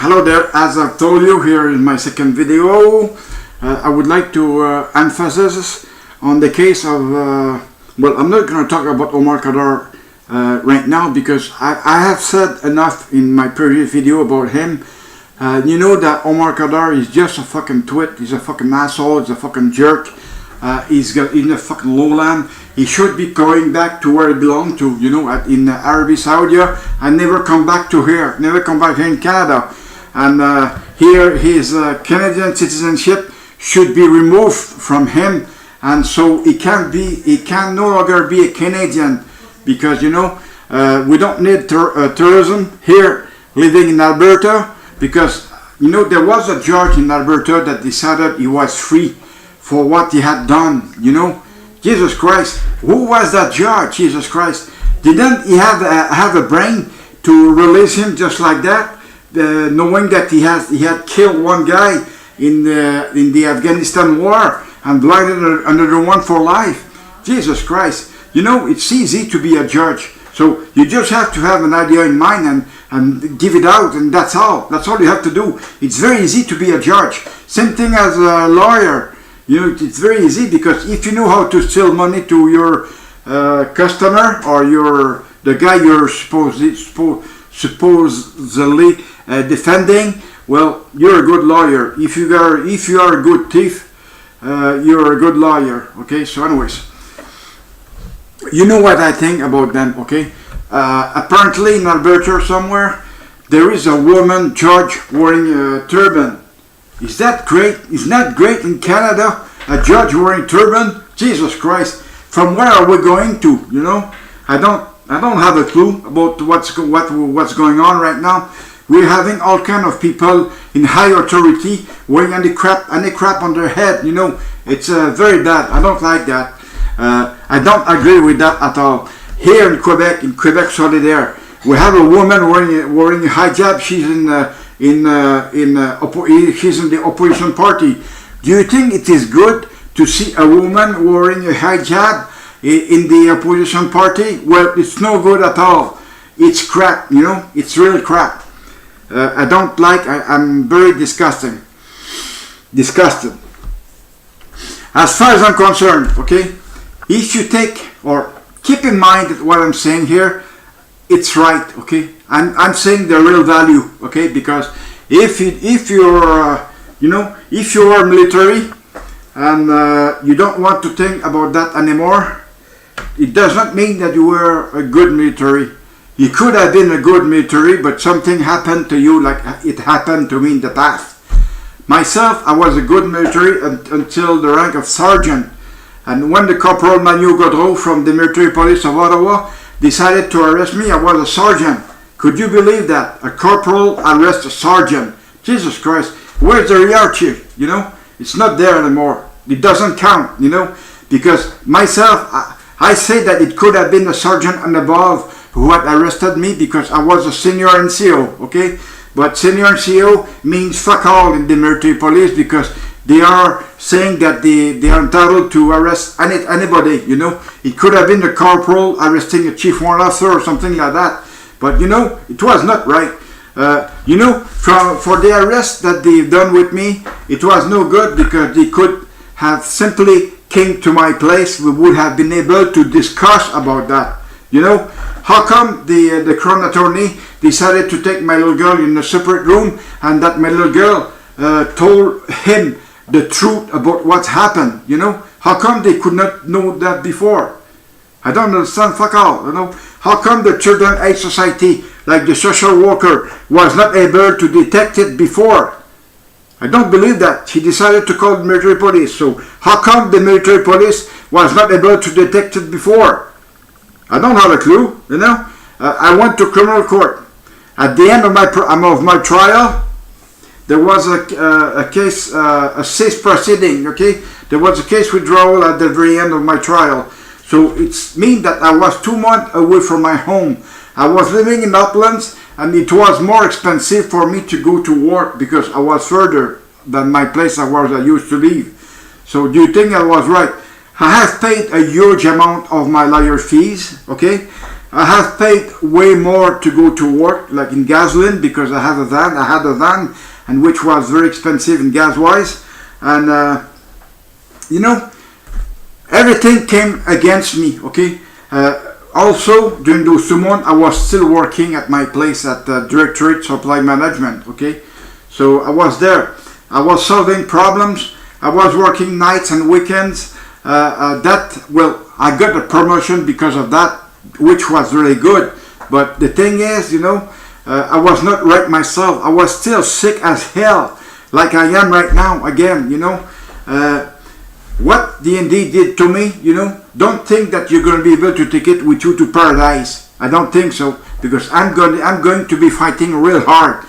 Hello there, as I've told you, here is my second video. I would like to emphasize on the case of, well, I'm not going to talk about Omar Khadr right now because I have said enough in my previous video about him. You know that Omar Khadr is just a fucking twit, he's a fucking asshole, he's a fucking jerk. He's in the fucking lowland. He should be going back to where he belonged to, you know, in Arabi Saudi, and never come back to here, never come back here in Canada. And here his Canadian citizenship should be removed from him, and so he can no longer be a Canadian, because you know we don't need tourism here living in Alberta, because you know there was a judge in Alberta that decided he was free for what he had done. You know, Jesus Christ, who was that judge? Jesus Christ, didn't he have a brain to release him just like that? Knowing that he had killed one guy in the Afghanistan war and blinded another one for life. Jesus Christ, you know, it's easy to be a judge. So you just have to have an idea in mind and give it out, and that's all. That's all you have to do. It's very easy to be a judge. Same thing as a lawyer. You know, it's very easy, because if you know how to steal money to your customer or the guy you're supposedly defending, well, you're a good lawyer. If you are a good thief, you're a good lawyer. Okay, so anyways, you know what I think about them. Okay, apparently in Alberta somewhere there is a woman judge wearing a turban. Is that great? Isn't that great in Canada? A judge wearing turban? Jesus Christ! From where are we going to? You know, I don't have a clue about what's going on right now. We're having all kind of people in high authority wearing any crap on their head. You know, it's very bad. I don't like that. I don't agree with that at all. Here in Quebec Solidaire, we have a woman wearing a hijab. She's she's in the opposition party. Do you think it is good to see a woman wearing a hijab in the opposition party? Well, it's no good at all. It's crap, you know, it's really crap. I don't like, I'm very disgusted. As far as I'm concerned, okay, if you take, or keep in mind that what I'm saying here, it's right, okay? I'm saying the real value, okay? Because if you're you know, if you are military and you don't want to think about that anymore, it does not mean that you were a good military. You could have been a good military, but something happened to you like it happened to me in the past. Myself, I was a good military until the rank of sergeant. And when the Corporal Manu Godreau from the Military Police of Ottawa decided to arrest me, I was a sergeant. Could you believe that? A corporal arrests a sergeant. Jesus Christ, where's the hierarchy? You know, it's not there anymore. It doesn't count, you know, because myself, I say that it could have been a sergeant and above who had arrested me, because I was a senior NCO, okay? But senior NCO means fuck all in the military police, because they are saying that they are entitled to arrest anybody, you know. It could have been the corporal arresting a chief warrant officer or something like that. But, you know, it was not right. You know, for the arrest that they've done with me, it was no good, because they could have simply came to my place. We would have been able to discuss about that, you know. How come the Crown Attorney decided to take my little girl in a separate room, and that my little girl told him the truth about what's happened, you know? How come they could not know that before? I don't understand, fuck all, you know? How come the Children's Aid Society, like the social worker, was not able to detect it before? I don't believe that. She decided to call the military police. So how come the military police was not able to detect it before? I don't have a clue, you know. I went to criminal court. At the end of my trial, there was a case, a cease proceeding, okay? There was a case withdrawal at the very end of my trial. So it's mean that I was 2 months away from my home. I was living in Uplands, and it was more expensive for me to go to work because I was further than my place I used to live. So do you think I was right? I have paid a huge amount of my lawyer fees, okay? I have paid way more to go to work, like in gasoline, because I had a van, and which was very expensive in gas wise, and you know, everything came against me. Okay. Also, during those 2 months, I was still working at my place at Directorate Supply Management. Okay, so I was there. I was solving problems. I was working nights and weekends. I got a promotion because of that, which was really good. But the thing is, you know, I was not right myself. I was still sick as hell, like I am right now again, you know. What DND did to me, you know, don't think that you're going to be able to take it with you to paradise. I don't think so, because I'm going to be fighting real hard.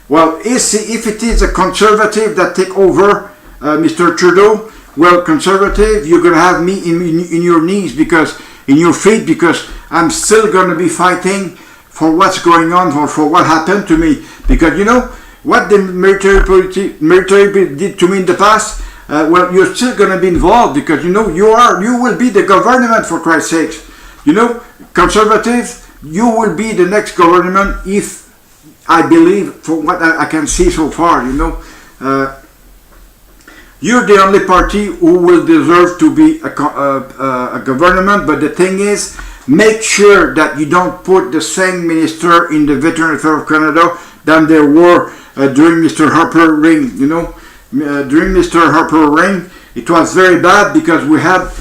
Well, if it is a conservative that take over Mr. Trudeau, well, conservative, you're going to have me in your knees, because in your feet, because I'm still going to be fighting for what's going on, for what happened to me. Because, you know, what the military did to me in the past, well, you're still going to be involved, because, you know, you will be the government, for Christ's sakes. You know, conservative, you will be the next government, if I believe, for what I can see so far, you know. You're the only party who will deserve to be a government, but the thing is, make sure that you don't put the same minister in the Veteran Affairs of Canada than there were during Mr. Harper reign, you know. During Mr. Harper reign, it was very bad, because we had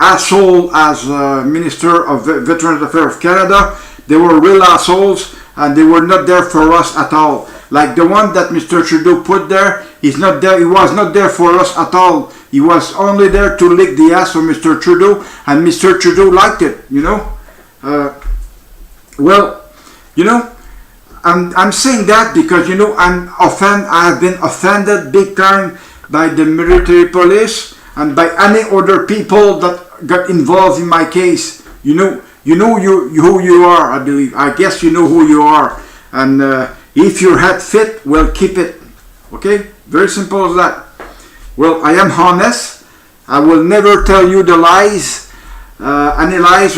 asshole as Minister of Veterans Affairs of Canada. They were real assholes, and they were not there for us at all. Like the one that Mr. Trudeau put there, he's not there. He was not there for us at all. He was only there to lick the ass of Mr. Trudeau, and Mr. Trudeau liked it, you know. Well, you know, I'm saying that because, you know, I have been offended big time by the military police and by any other people that got involved in my case. You know who you are, I believe. I guess you know who you are. And if your head fit, well, keep it. Okay? Very simple as that. Well, I am honest. I will never tell you the lies, any lies,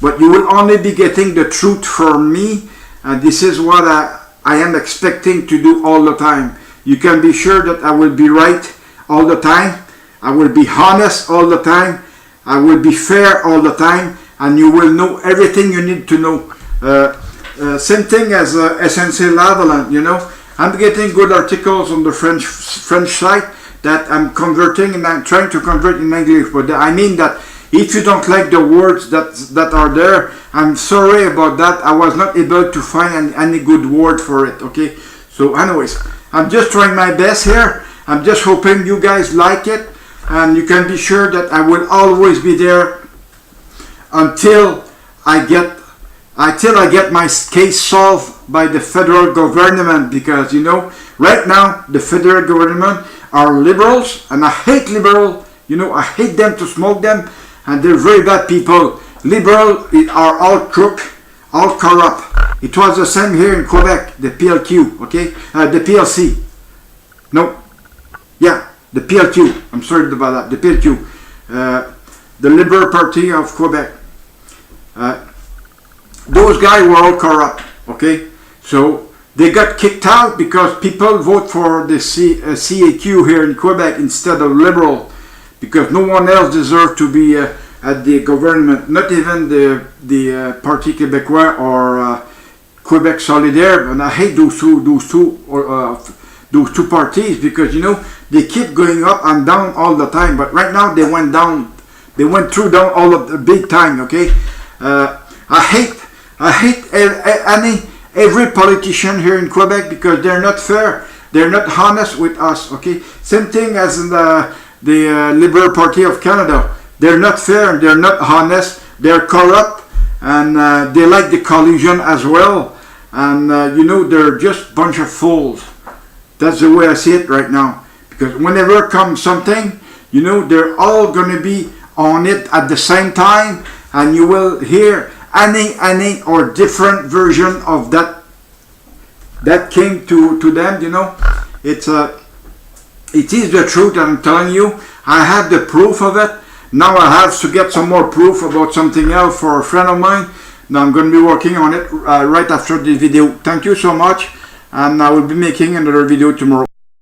but you will only be getting the truth from me. And this is what I am expecting to do all the time. You can be sure that I will be right all the time. I will be honest all the time. I will be fair all the time. And you will know everything you need to know. Same thing as SNC Lavalin, you know. I'm getting good articles on the French site that I'm converting, and I'm trying to convert in English. But I mean that if you don't like the words that are there, I'm sorry about that. I was not able to find any good word for it, okay? So anyways, I'm just trying my best here. I'm just hoping you guys like it. And you can be sure that I will always be there until I get my case solved by the federal government. Because, you know, right now, the federal government are liberals. And I hate liberals. You know, I hate them to smoke them. And they're very bad people. Liberal are all crook, all corrupt. It was the same here in Quebec, the PLQ, okay? The PLC. No. Yeah, the PLQ. I'm sorry about that. The PLQ. The Liberal Party of Quebec. Those guys were all corrupt, okay? So they got kicked out because people vote for the CAQ here in Quebec instead of Liberal. Because no one else deserved to be at the government, not even the Parti Québécois or Quebec Solidaire. And I hate those two parties, because, you know, they keep going up and down all the time. But right now they went down. They went through down all of the big time. Okay, I hate every politician here in Quebec, because they're not fair. They're not honest with us. Okay, same thing as in the Liberal Party of Canada. They're not fair, they're not honest, they're corrupt, and they like the collusion as well. And you know, they're just a bunch of fools. That's the way I see it right now. Because whenever comes something, you know, they're all going to be on it at the same time, and you will hear any or different version of that came to them, you know. It is the truth, I'm telling you. I have the proof of it. Now I have to get some more proof about something else for a friend of mine. Now I'm going to be working on it right after this video. Thank you so much, and I will be making another video tomorrow.